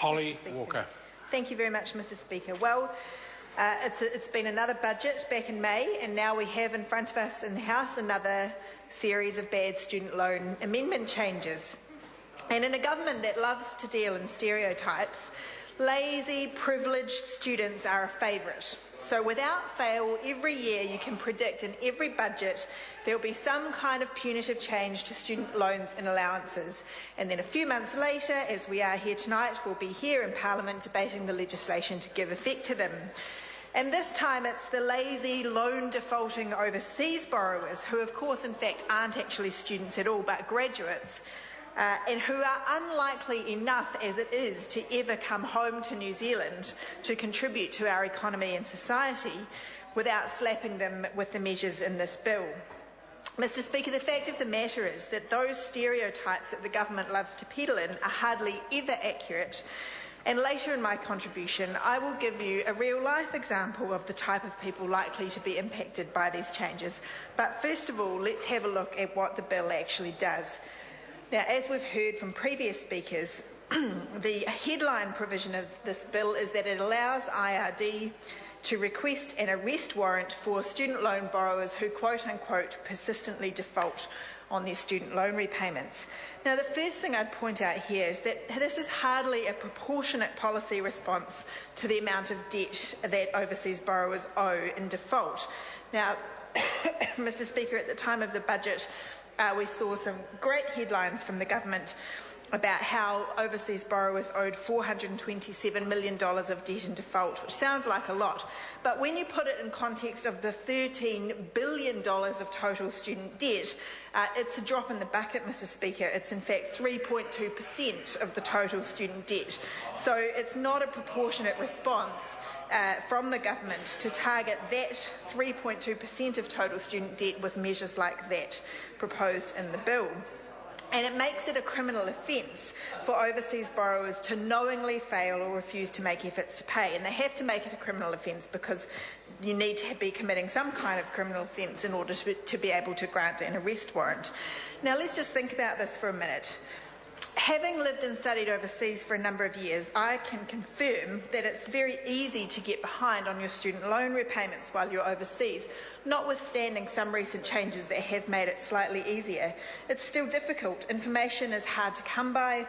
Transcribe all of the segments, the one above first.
Holly Walker. Thank you very much, Mr. Speaker. Well, it's been another budget back in May, and now we have in front of us in the House another series of bad student loan amendment changes. And in a government that loves to deal in stereotypes, lazy, privileged students are a favourite. So without fail, every year you can predict in every budget there will be some kind of punitive change to student loans and allowances. And then a few months later, as we are here tonight, we'll be here in Parliament debating the legislation to give effect to them. And this time it's the lazy, loan defaulting overseas borrowers who, of course, in fact, aren't actually students at all, but graduates, and who are unlikely enough as it is to ever come home to New Zealand to contribute to our economy and society without slapping them with the measures in this bill. Mr. Speaker, the fact of the matter is that those stereotypes that the government loves to peddle in are hardly ever accurate. And later in my contribution, I will give you a real-life example of the type of people likely to be impacted by these changes. But first of all, let's have a look at what the bill actually does. Now, as we've heard from previous speakers, the headline provision of this bill is that it allows IRD to request an arrest warrant for student loan borrowers who, quote-unquote, persistently default on their student loan repayments. Now, the first thing I'd point out here is that this is hardly a proportionate policy response to the amount of debt that overseas borrowers owe in default. Now, Mr. Speaker, at the time of the budget, we saw some great headlines from the government about how overseas borrowers owed $427 million of debt in default, which sounds like a lot. But when you put it in context of the $13 billion of total student debt, it's a drop in the bucket, Mr. Speaker. It's in fact 3.2% of the total student debt. So it's not a proportionate response from the government to target that 3.2% of total student debt with measures like that proposed in the bill. And it makes it a criminal offence for overseas borrowers to knowingly fail or refuse to make efforts to pay. And they have to make it a criminal offence because you need to be committing some kind of criminal offence in order to be able to grant an arrest warrant. Now, let's just think about this for a minute. Having lived and studied overseas for a number of years, I can confirm that it's very easy to get behind on your student loan repayments while you're overseas, notwithstanding some recent changes that have made it slightly easier. It's still difficult. Information is hard to come by.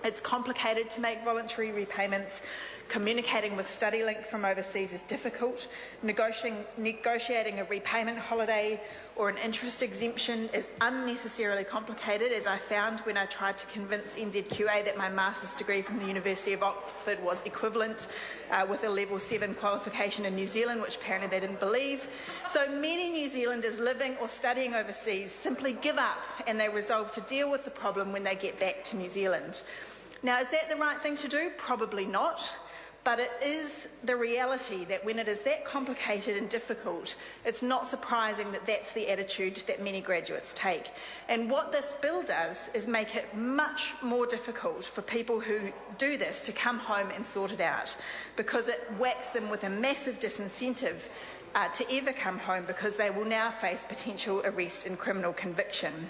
It's complicated to make voluntary repayments. Communicating with StudyLink from overseas is difficult. Negotiating a repayment holiday or an interest exemption is unnecessarily complicated, as I found when I tried to convince NZQA that my master's degree from the University of Oxford was equivalent with a level 7 qualification in New Zealand, which apparently they didn't believe. So many New Zealanders living or studying overseas simply give up and they resolve to deal with the problem when they get back to New Zealand. Now, is that the right thing to do? Probably not. But it is the reality that when it is that complicated and difficult, it's not surprising that that's the attitude that many graduates take. And what this bill does is make it much more difficult for people who do this to come home and sort it out, because it whacks them with a massive disincentive to ever come home, because they will now face potential arrest and criminal conviction.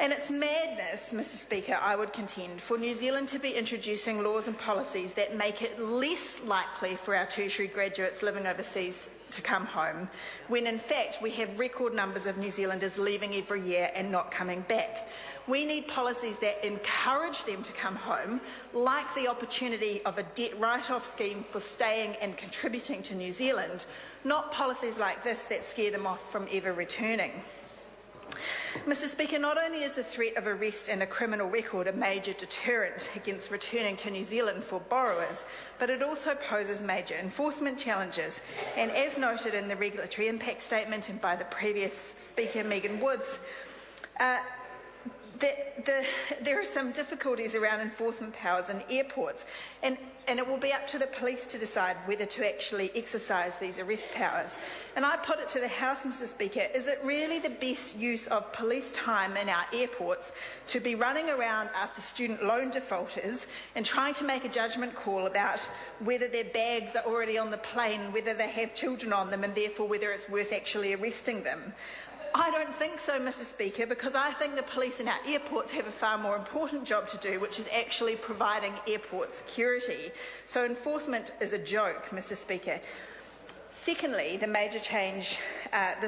And it's madness, Mr. Speaker, I would contend, for New Zealand to be introducing laws and policies that make it less likely for our tertiary graduates living overseas to come home, when in fact we have record numbers of New Zealanders leaving every year and not coming back. We need policies that encourage them to come home, like the opportunity of a debt write-off scheme for staying and contributing to New Zealand, not policies like this that scare them off from ever returning. Mr. Speaker, not only is the threat of arrest and a criminal record a major deterrent against returning to New Zealand for borrowers, but it also poses major enforcement challenges. And as noted in the regulatory impact statement and by the previous speaker, Megan Woods, there are some difficulties around enforcement powers in airports, and it will be up to the police to decide whether to actually exercise these arrest powers. And I put it to the House, Mr. Speaker, is it really the best use of police time in our airports to be running around after student loan defaulters and trying to make a judgment call about whether their bags are already on the plane, whether they have children on them, and therefore whether it's worth actually arresting them? I don't think so, Mr. Speaker, because I think the police in our airports have a far more important job to do, which is actually providing airport security. So enforcement is a joke, Mr. Speaker. Secondly, the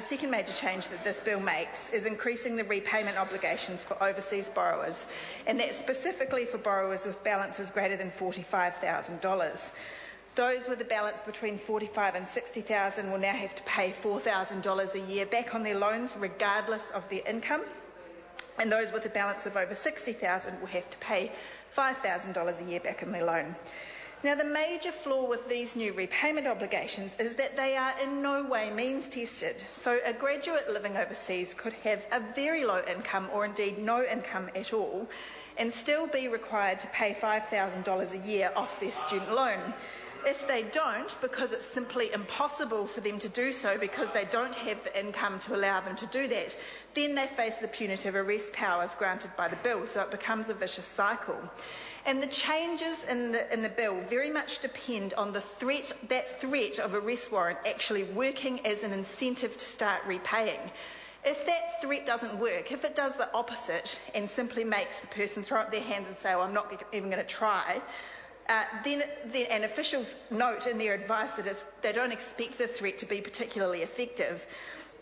second major change that this bill makes is increasing the repayment obligations for overseas borrowers, and that's specifically for borrowers with balances greater than $45,000. Those with a balance between $45,000 and $60,000 will now have to pay $4,000 a year back on their loans, regardless of their income, and those with a balance of over $60,000 will have to pay $5,000 a year back on their loan. Now, the major flaw with these new repayment obligations is that they are in no way means tested. So a graduate living overseas could have a very low income or indeed no income at all and still be required to pay $5,000 a year off their student loan. If they don't, because it's simply impossible for them to do so because they don't have the income to allow them to do that, then they face the punitive arrest powers granted by the bill, so it becomes a vicious cycle. And the changes in the bill very much depend on that threat of arrest warrant actually working as an incentive to start repaying. If that threat doesn't work, if it does the opposite and simply makes the person throw up their hands and say, "Oh, I'm not even going to try," and officials note in their advice that they don't expect the threat to be particularly effective,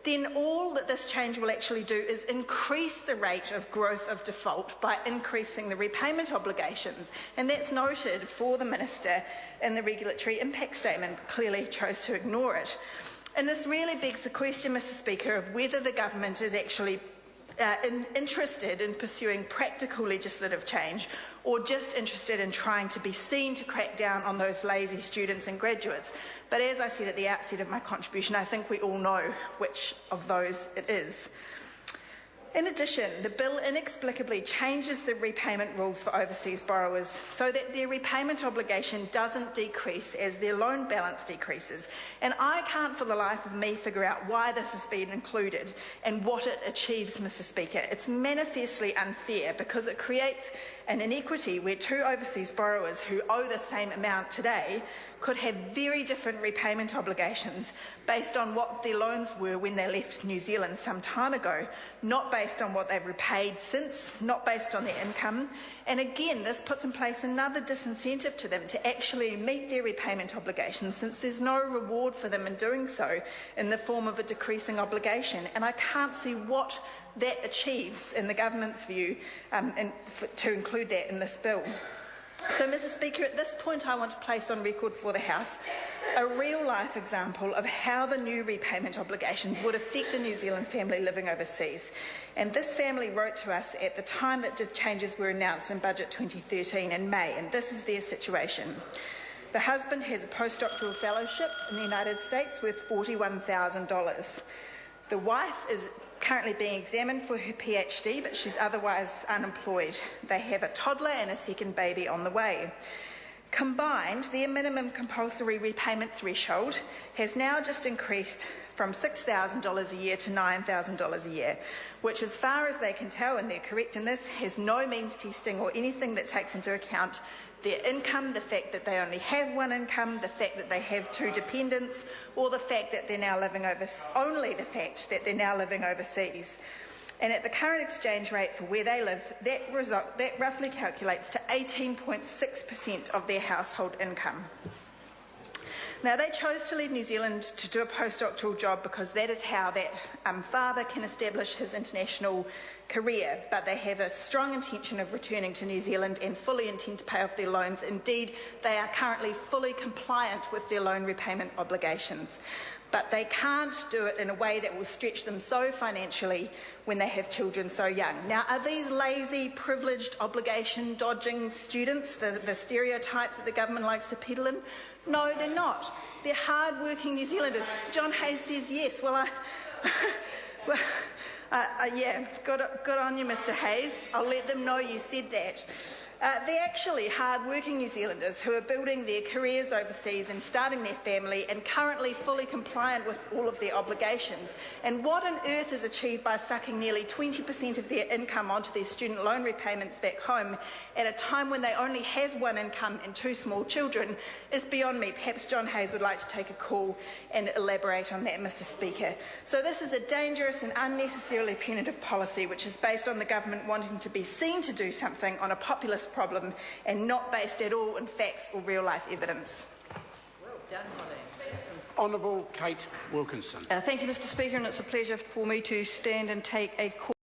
then all that this change will actually do is increase the rate of growth of default by increasing the repayment obligations. And that's noted for the Minister in the regulatory impact statement, but clearly chose to ignore it. And this really begs the question, Mr. Speaker, of whether the government is actually interested in pursuing practical legislative change or just interested in trying to be seen to crack down on those lazy students and graduates. But as I said at the outset of my contribution, I think we all know which of those it is. In addition, the bill inexplicably changes the repayment rules for overseas borrowers so that their repayment obligation doesn't decrease as their loan balance decreases. And I can't for the life of me figure out why this has been included and what it achieves, Mr. Speaker. It's manifestly unfair because it creates an inequity where two overseas borrowers who owe the same amount today could have very different repayment obligations based on what their loans were when they left New Zealand some time ago, not based on what they've repaid since, not based on their income. And again, this puts in place another disincentive to them to actually meet their repayment obligations, since there's no reward for them in doing so in the form of a decreasing obligation. And I can't see what that achieves in the government's view to include that in this bill. So, Mr. Speaker, at this point I want to place on record for the House a real-life example of how the new repayment obligations would affect a New Zealand family living overseas. And this family wrote to us at the time that the changes were announced in Budget 2013 in May, and this is their situation. The husband has a postdoctoral fellowship in the United States worth $41,000. The wife is currently being examined for her PhD, but she's otherwise unemployed. They have a toddler and a second baby on the way. Combined, their minimum compulsory repayment threshold has now just increased from $6,000 a year to $9,000 a year, which, as far as they can tell, and they're correct in this, has no means testing or anything that takes into account their income, the fact that they only have one income, the fact that they have two dependents, or the fact that they're now living overseas. And at the current exchange rate for where they live, that roughly calculates to 18.6% of their household income. Now, they chose to leave New Zealand to do a postdoctoral job because that is how that father can establish his international career, but they have a strong intention of returning to New Zealand and fully intend to pay off their loans. Indeed, they are currently fully compliant with their loan repayment obligations. But they can't do it in a way that will stretch them so financially when they have children so young. Now, are these lazy, privileged, obligation-dodging students the stereotype that the government likes to peddle in? No, they're not. They're hard-working New Zealanders. John Hayes says yes. Well, Yeah, good on you, Mr Hayes. I'll let them know you said that. They're actually hard-working New Zealanders who are building their careers overseas and starting their family and currently fully compliant with all of their obligations. And what on earth is achieved by sucking nearly 20% of their income onto their student loan repayments back home at a time when they only have one income and two small children is beyond me. Perhaps John Hayes would like to take a call and elaborate on that, Mr Speaker. So this is a dangerous and unnecessarily punitive policy which is based on the government wanting to be seen to do something on a populist problem and not based at all in facts or real-life evidence. Well done, Holly. Honourable Kate Wilkinson. Thank you, Mr Speaker, and it's a pleasure for me to stand and take a call.